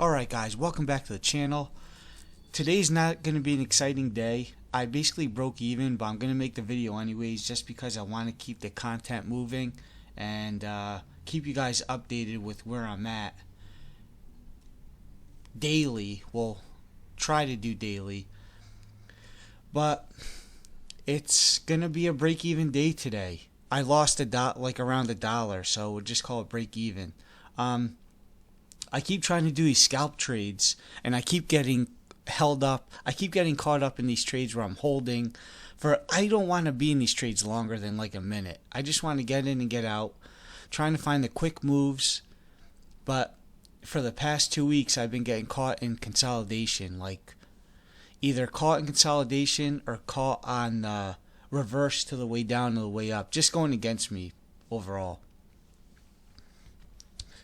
Alright guys, welcome back to the channel. Today's not going to be an exciting day. I basically broke even, but I'm going to make the video anyways just because I want to keep the content moving and keep you guys updated with where I'm at. Daily, we'll try to do daily. But it's going to be a break even day today. I lost around $1, so we'll just call it break even. I keep trying to do these scalp trades, and I keep getting held up. I keep getting caught up in these trades where I'm holding. I don't want to be in these trades longer than like a minute. I just want to get in and get out, trying to find the quick moves. But for the past 2 weeks, I've been getting caught in consolidation, like either caught in consolidation or caught on the reverse to the way down or the way up, just going against me overall.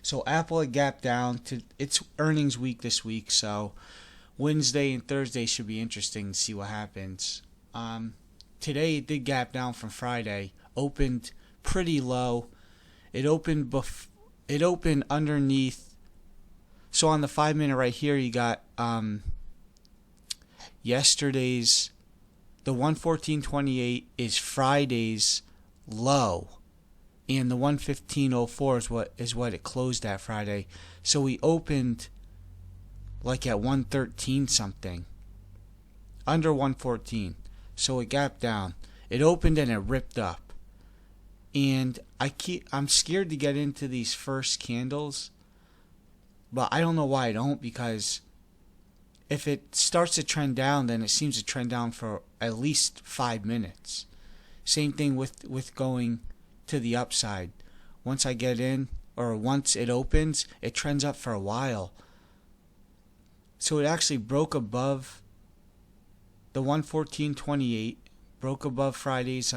So Apple had gapped down to its earnings week this week, so Wednesday and Thursday should be interesting to see what happens. Today it did gap down from Friday, opened pretty low. It opened underneath. So on the 5-minute right here, you got yesterday's. The 114.28 is Friday's low. And the 115.04 is what it closed at Friday. So we opened like at 113 something, under 114. So it gapped down. It opened and it ripped up. And I'm scared to get into these first candles, but I don't know why I don't, because if it starts to trend down, then it seems to trend down for at least 5 minutes. Same thing with going to the upside. Once I get in, or once it opens, it trends up for a while. So it actually broke above the 114.28, broke above Friday's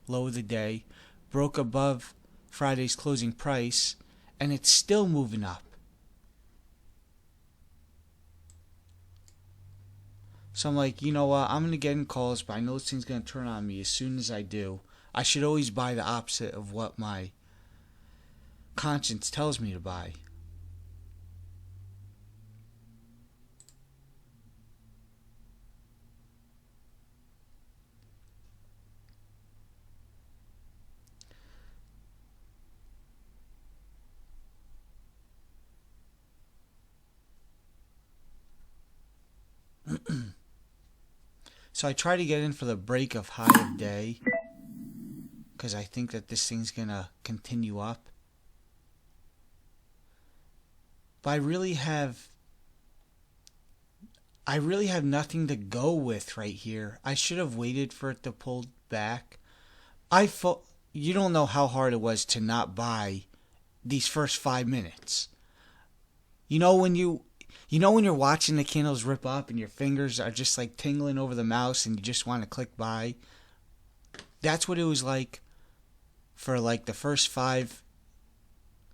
low of the day, broke above Friday's closing price, and it's still moving up. So I'm like, you know what, I'm going to get in calls, but I know this thing's going to turn on me as soon as I do. I should always buy the opposite of what my conscience tells me to buy. So I try to get in for the break of high of day, because I think that this thing's going to continue up. But I really have nothing to go with right here. I should have waited for it to pull back. You don't know how hard it was to not buy these first 5 minutes. You know when you're watching the candles rip up and your fingers are just like tingling over the mouse and you just want to click buy? That's what it was like for like the first 5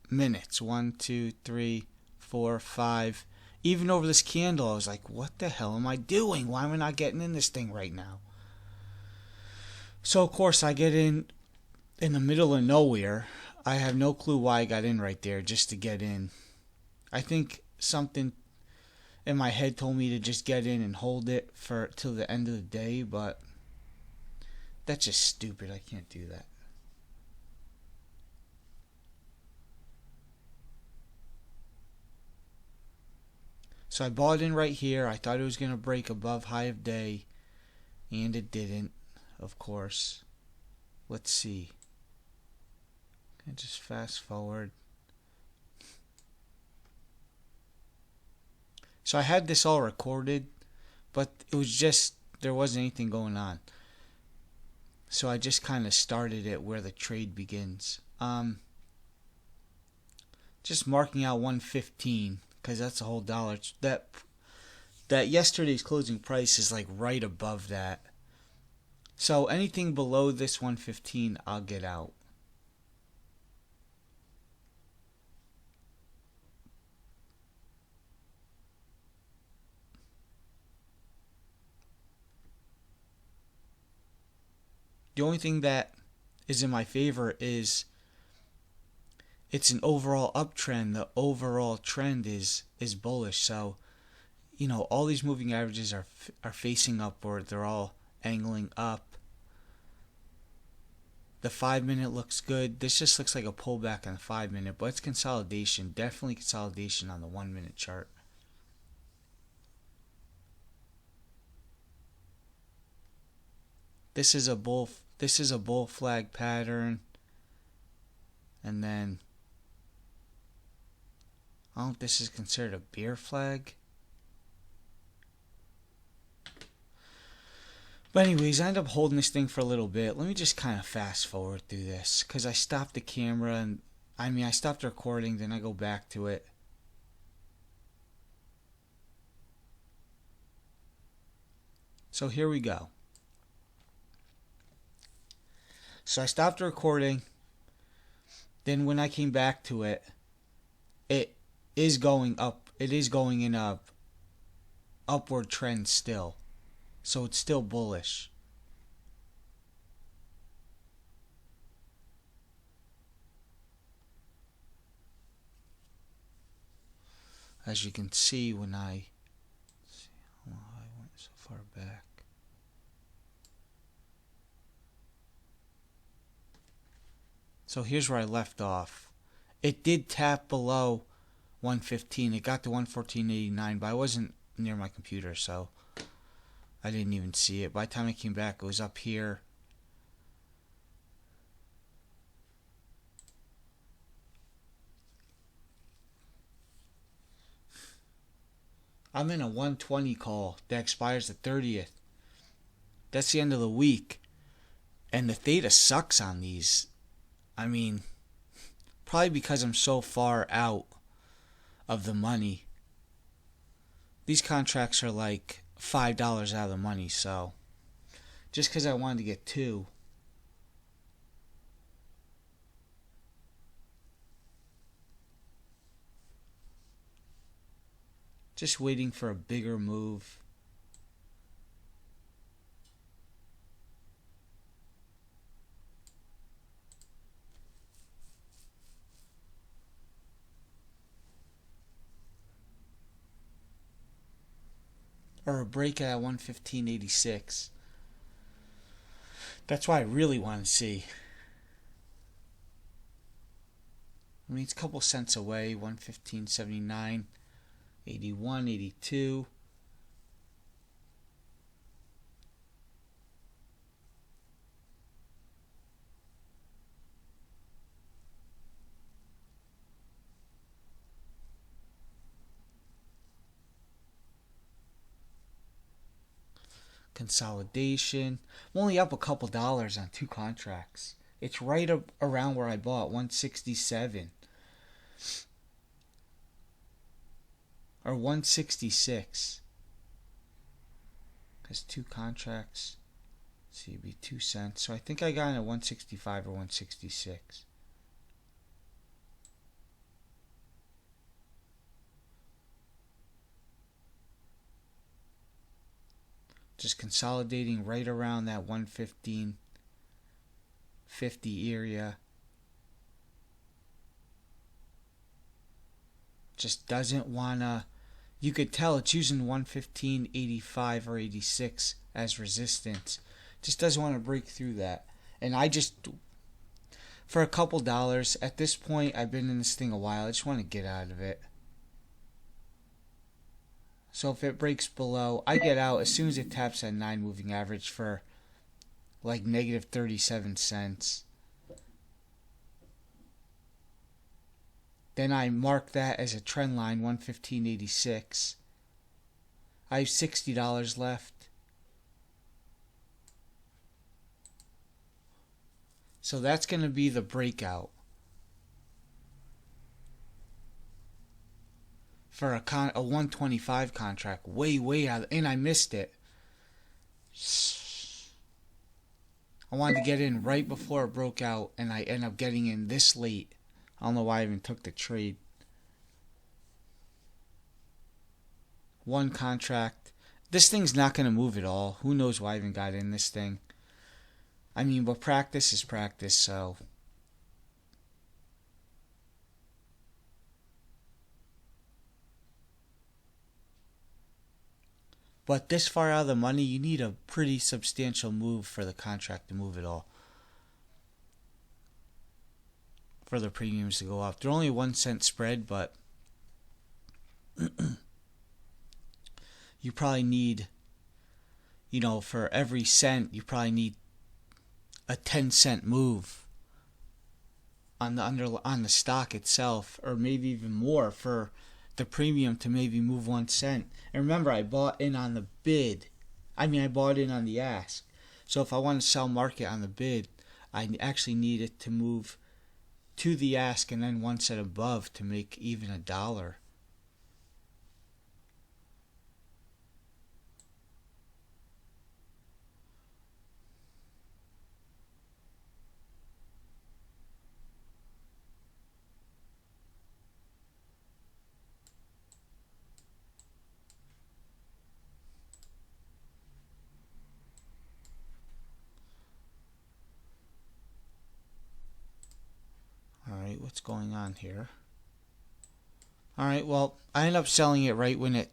minutes. 1, 2, 3, 4, 5. Even over this candle, I was like, what the hell am I doing? Why am I not getting in this thing right now? So of course I get in the middle of nowhere. I have no clue why I got in right there, just to get in. I think something in my head told me to just get in and hold it till the end of the day, but that's just stupid. I can't do that. So I bought in right here. I thought it was going to break above high of day, and it didn't, of course. Let's see. I just fast forward. So I had this all recorded, but it was just, there wasn't anything going on. So I just kind of started it where the trade begins. Just marking out 115, because that's a whole dollar. That yesterday's closing price is like right above that. So anything below this 115, I'll get out. The only thing that is in my favor is it's an overall uptrend. The overall trend is bullish. So, all these moving averages are facing upward. They're all angling up. The 5-minute looks good. This just looks like a pullback on the 5-minute, but it's consolidation. Definitely consolidation on the 1-minute chart. This is a bull flag pattern. And then I don't know if this is considered a bear flag. But anyways, I end up holding this thing for a little bit. Let me just kind of fast forward through this, because I stopped the camera, and I stopped recording, then I go back to it. So here we go. So I stopped recording. Then when I came back to it, it is going up. It is going in a upward trend still. So it's still bullish. As you can see, when I went so far back. So here's where I left off. It did tap below 115. It got to 114.89, but I wasn't near my computer, so I didn't even see it. By the time I came back, it was up here. I'm in a 120 call that expires the 30th. That's the end of the week. And the theta sucks on these. Probably because I'm so far out of the money. These contracts are like $5 out of the money, so just because I wanted to get 2. Just waiting for a bigger move. Or a break at 115.86. That's what I really want to see. It's a couple cents away. 115.79, 81, 82. Consolidation. I'm only up a couple dollars on 2 contracts. It's right up around where I bought, 167 or 166. Because 2 contracts, let's see, it'd be 2 cents. So I think I got in at 165 or 166. Just consolidating right around that 115.50 area. Just doesn't wanna. You could tell it's using 115.85 or 86 as resistance. Just doesn't want to break through that. And I just, for a couple dollars at this point, I've been in this thing a while. I just want to get out of it. So if it breaks below, I get out as soon as it taps that 9 moving average for like negative 37 cents. Then I mark that as a trend line, 115.86. I have $60 left. So that's going to be the breakout for a 125 contract, way out, and I missed it. I wanted to get in right before it broke out, and I end up getting in this late. I don't know why I even took the trade. 1 contract. This thing's not going to move at all. Who knows why I even got in this thing. But practice is practice, so But this far out of the money, you need a pretty substantial move for the contract to move at all. For the premiums to go up. They're only a 1 cent spread, but you probably need, for every cent, you probably need a 10-cent move on the stock itself, or maybe even more for the premium to maybe move 1 cent. And remember, I bought in on the bid. I bought in on the ask. So if I want to sell market on the bid, I actually need it to move to the ask and then 1 cent above to make even $1. Alright, what's going on here? Alright, well, I ended up selling it right when it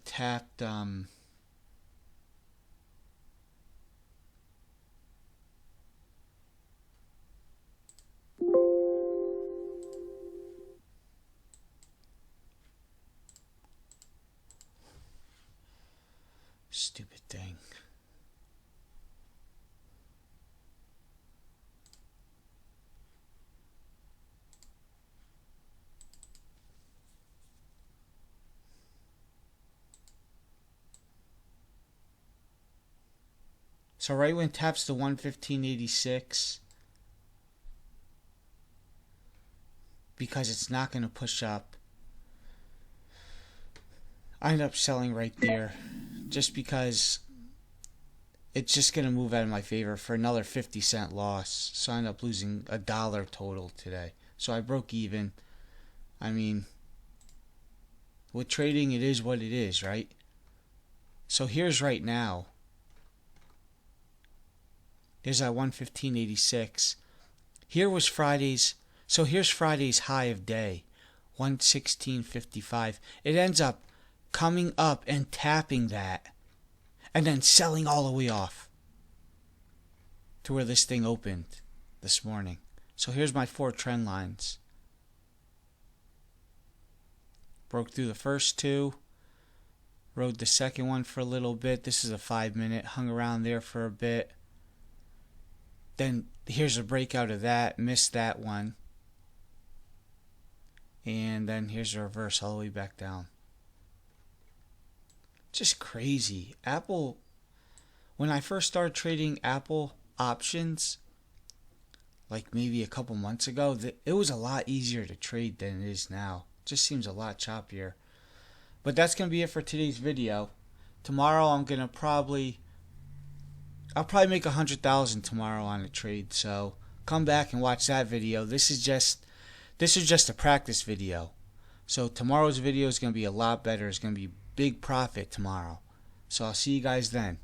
tapped stupid thing. So right when it taps to 115.86, because it's not going to push up, I end up selling right there just because it's just going to move out of my favor for another 50-cent loss. So I end up losing $1 total today. So I broke even. With trading, it is what it is, right? So here's right now. There's that 115.86. Here was Friday's. So here's Friday's high of day, 116.55. It ends up coming up and tapping that, and then selling all the way off to where this thing opened this morning. So here's my 4 trend lines. Broke through the first 2. Rode the second one for a little bit. This is a 5-minute. Hung around there for a bit. Then here's a breakout of that. Missed that one. And then here's a reverse all the way back down. Just crazy. Apple, when I first started trading Apple options, like maybe a couple months ago, it was a lot easier to trade than it is now. It just seems a lot choppier. But that's going to be it for today's video. Tomorrow I'll probably make 100,000 tomorrow on a trade. So come back and watch that video. This is just a practice video. So tomorrow's video is going to be a lot better. It's going to be big profit tomorrow. So I'll see you guys then.